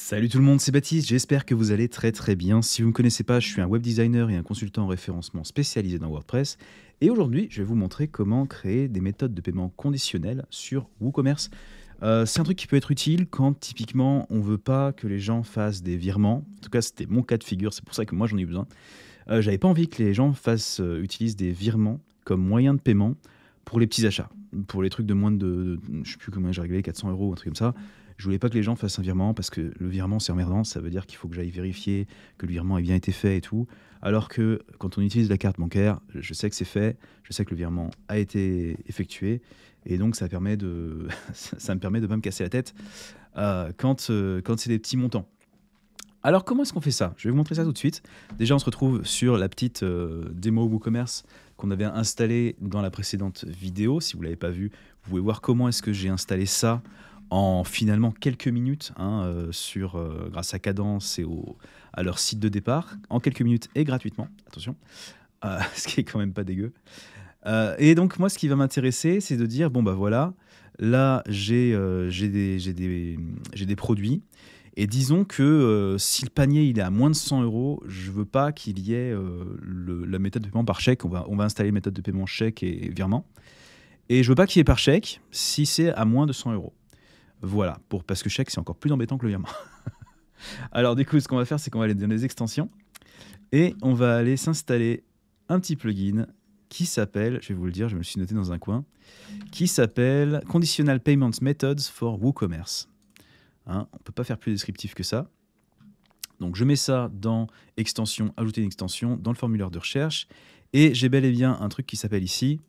Salut tout le monde, c'est Baptiste, j'espère que vous allez très bien. Si vous ne me connaissez pas, je suis un web designer et un consultant en référencement spécialisé dans WordPress. Et aujourd'hui, je vais vous montrer comment créer des méthodes de paiement conditionnelles sur WooCommerce. C'est un truc qui peut être utile quand typiquement on veut pas que les gens fassent des virements. En tout cas, c'était mon cas de figure, c'est pour ça que moi j'en ai eu besoin. J'avais pas envie que les gens utilisent des virements comme moyen de paiement pour les petits achats, pour les trucs de moins je sais plus comment j'ai réglé, 400 euros, un truc comme ça. Je voulais pas que les gens fassent un virement parce que le virement c'est emmerdant, ça veut dire qu'il faut que j'aille vérifier que le virement ait bien été fait et tout. Alors que quand on utilise la carte bancaire, je sais que c'est fait, je sais que le virement a été effectué et donc ça permet de, ça me permet de pas me casser la tête quand c'est des petits montants. Alors comment est-ce qu'on fait ça? Je vais vous montrer ça tout de suite. Déjà on se retrouve sur la petite démo WooCommerce qu'on avait installée dans la précédente vidéo. Si vous ne l'avez pas vue, vous pouvez voir comment est-ce que j'ai installé ça en finalement quelques minutes grâce à Cadence et à leur site de départ, en quelques minutes et gratuitement, attention, ce qui est quand même pas dégueu. Et donc moi ce qui va m'intéresser c'est de dire, bon bah voilà, là j'ai des produits, et disons que si le panier il est à moins de 100 euros, je veux pas qu'il y ait la méthode de paiement par chèque. On va installer méthode de paiement chèque et virement. Et je veux pas qu'il y ait par chèque si c'est à moins de 100 euros. Voilà, parce que chèque c'est encore plus embêtant que le virement. Alors du coup, ce qu'on va faire, c'est qu'on va aller dans les extensions et on va aller s'installer un petit plugin qui s'appelle, je vais vous le dire, je me le suis noté dans un coin, qui s'appelle Conditional Payment Methods for WooCommerce. Hein, on ne peut pas faire plus descriptif que ça. Donc je mets ça dans extension, ajouter une extension, dans le formulaire de recherche, et j'ai bel et bien un truc qui s'appelle ici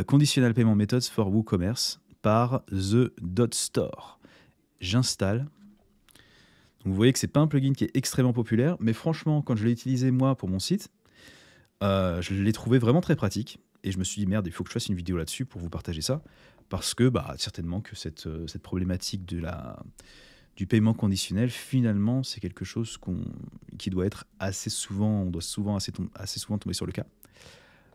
Conditional Payment Methods for WooCommerce par the.store. J'installe. Donc vous voyez que c'est pas un plugin qui est extrêmement populaire, mais franchement, quand je l'ai utilisé moi pour mon site, je l'ai trouvé vraiment très pratique. Et je me suis dit, merde, il faut que je fasse une vidéo là-dessus pour vous partager ça, parce que certainement que cette problématique du paiement conditionnel, finalement, c'est quelque chose qui doit être assez souvent, on doit assez souvent tomber sur le cas.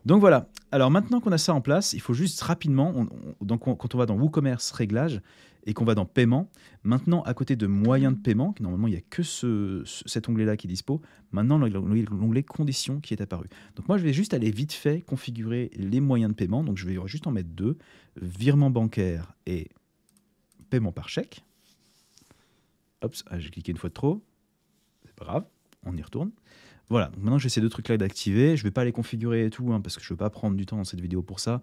Donc voilà, alors maintenant qu'on a ça en place, il faut juste rapidement, quand on va dans WooCommerce Réglages et qu'on va dans Paiement, maintenant à côté de Moyens de paiement, normalement il n'y a que cet onglet-là qui est dispo, maintenant l'onglet Conditions qui est apparu. Donc moi je vais juste aller vite fait configurer les moyens de paiement, donc je vais juste en mettre deux, virement bancaire et paiement par chèque. Hop, j'ai cliqué une fois de trop, c'est pas grave, on y retourne. Voilà, donc maintenant j'ai ces deux trucs-là d'activer. Je ne vais pas les configurer et tout, parce que je ne veux pas prendre du temps dans cette vidéo pour ça.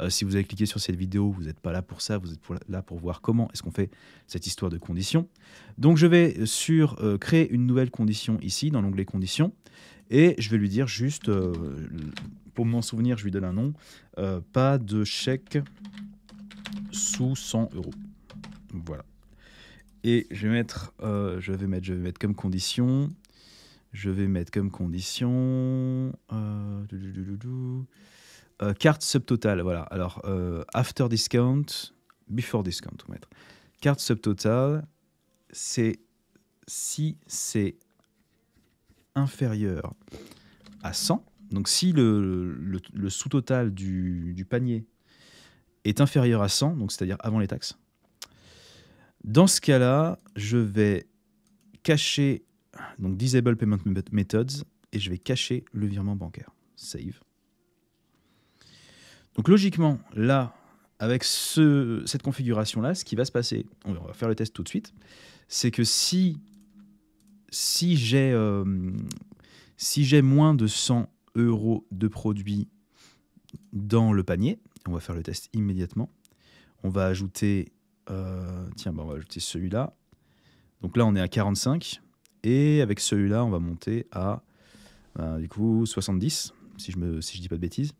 Si vous avez cliqué sur cette vidéo, vous n'êtes pas là pour ça, vous êtes là pour voir comment est-ce qu'on fait cette histoire de conditions. Donc je vais sur créer une nouvelle condition ici, dans l'onglet conditions, et je vais lui dire juste, pour m'en souvenir, je lui donne un nom, pas de chèque sous 100 euros. Voilà. Et je vais mettre comme condition... carte subtotal, voilà. Alors, after discount, before discount, on va mettre. Carte subtotal, c'est si c'est inférieur à 100. Donc, si le sous-total du panier est inférieur à 100, donc c'est-à-dire avant les taxes, dans ce cas-là, je vais cacher... Donc Disable Payment Methods, et je vais cacher le virement bancaire. Save. Donc logiquement, là, avec cette configuration-là, ce qui va se passer, on va faire le test tout de suite, c'est que si j'ai moins de 100 euros de produits dans le panier, on va faire le test immédiatement, on va ajouter, on va ajouter celui-là. Donc là, on est à 45. Et avec celui-là, on va monter à du coup 70, si je dis pas de bêtises.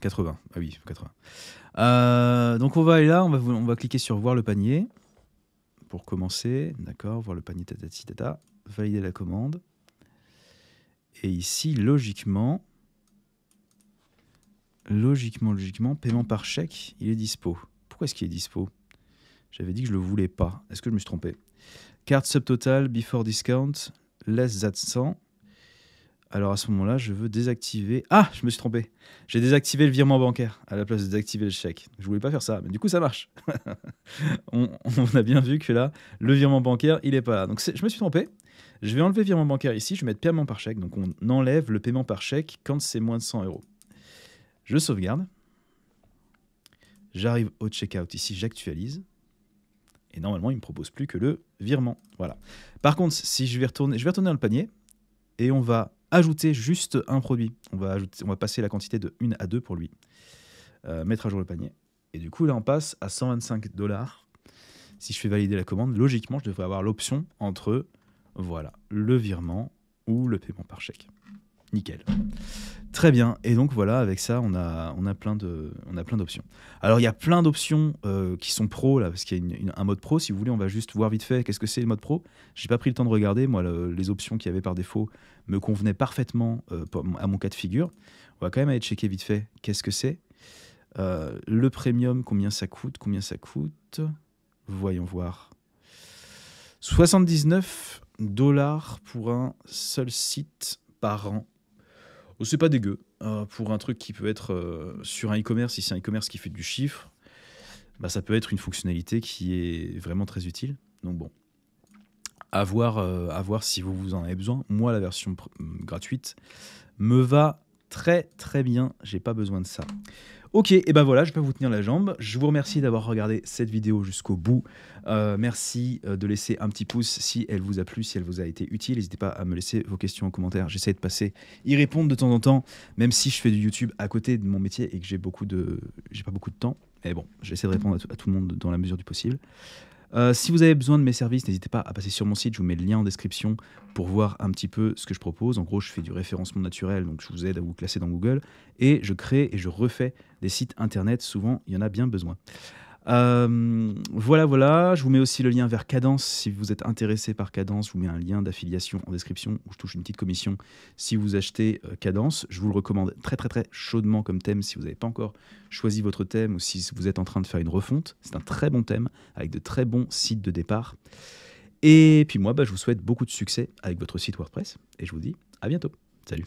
80, ah oui, 80. Donc on va aller là, on va cliquer sur voir le panier pour commencer. D'accord, voir le panier, tatati, tata, valider la commande. Et ici, logiquement, paiement par chèque, il est dispo. Pourquoi est-ce qu'il est dispo? J'avais dit que je le voulais pas. Est-ce que je me suis trompé? Carte subtotal, before discount, less than 100. Alors à ce moment-là, je veux désactiver... Ah, je me suis trompé. J'ai désactivé le virement bancaire à la place de désactiver le chèque. Je voulais pas faire ça, mais du coup ça marche. On a bien vu que là, le virement bancaire, il est pas là. Donc je me suis trompé. Je vais enlever virement bancaire ici, je vais mettre paiement par chèque. Donc on enlève le paiement par chèque quand c'est moins de 100 euros. Je sauvegarde. J'arrive au checkout ici, j'actualise. Et normalement, il ne me propose plus que le virement. Voilà. Par contre, si je vais retourner dans le panier et on va ajouter juste un produit. On va passer la quantité de 1 à 2 pour lui. Mettre à jour le panier. Et du coup, là, on passe à 125 $. Si je fais valider la commande, logiquement, je devrais avoir l'option entre voilà, le virement ou le paiement par chèque. Nickel. Très bien. Et donc voilà, avec ça, on a plein d'options. Alors il y a plein d'options qui sont pro là, parce qu'il y a un mode pro. Si vous voulez, on va juste voir vite fait qu'est-ce que c'est le mode pro. J'ai pas pris le temps de regarder. Moi, les options qu'il y avait par défaut me convenaient parfaitement à mon cas de figure. On va quand même aller checker vite fait qu'est-ce que c'est. Le premium, combien ça coûte? Voyons voir. 79 $ pour un seul site par an. Oh, c'est pas dégueu pour un truc qui peut être sur un e-commerce. Si c'est un e-commerce qui fait du chiffre, bah, ça peut être une fonctionnalité qui est vraiment très utile. Donc bon, à voir si vous en avez besoin. Moi, la version gratuite me va très très bien. J'ai pas besoin de ça. Ok, et ben voilà, je vais pas vous tenir la jambe. Je vous remercie d'avoir regardé cette vidéo jusqu'au bout. Merci de laisser un petit pouce si elle vous a plu, si elle vous a été utile. N'hésitez pas à me laisser vos questions en commentaire. J'essaie de y répondre de temps en temps, même si je fais du YouTube à côté de mon métier et que j'ai pas beaucoup de temps. Mais bon, j'essaie de répondre à tout le monde dans la mesure du possible. Si vous avez besoin de mes services, n'hésitez pas à passer sur mon site, je vous mets le lien en description pour voir un petit peu ce que je propose. En gros, je fais du référencement naturel, donc je vous aide à vous classer dans Google, et je crée et je refais des sites internet, souvent il y en a bien besoin. Voilà, je vous mets aussi le lien vers Kadence, si vous êtes intéressé par Kadence, je vous mets un lien d'affiliation en description où je touche une petite commission si vous achetez Kadence. Je vous le recommande très très très chaudement comme thème si vous n'avez pas encore choisi votre thème ou si vous êtes en train de faire une refonte. C'est un très bon thème avec de très bons sites de départ. Et puis moi, je vous souhaite beaucoup de succès avec votre site WordPress et je vous dis à bientôt. Salut.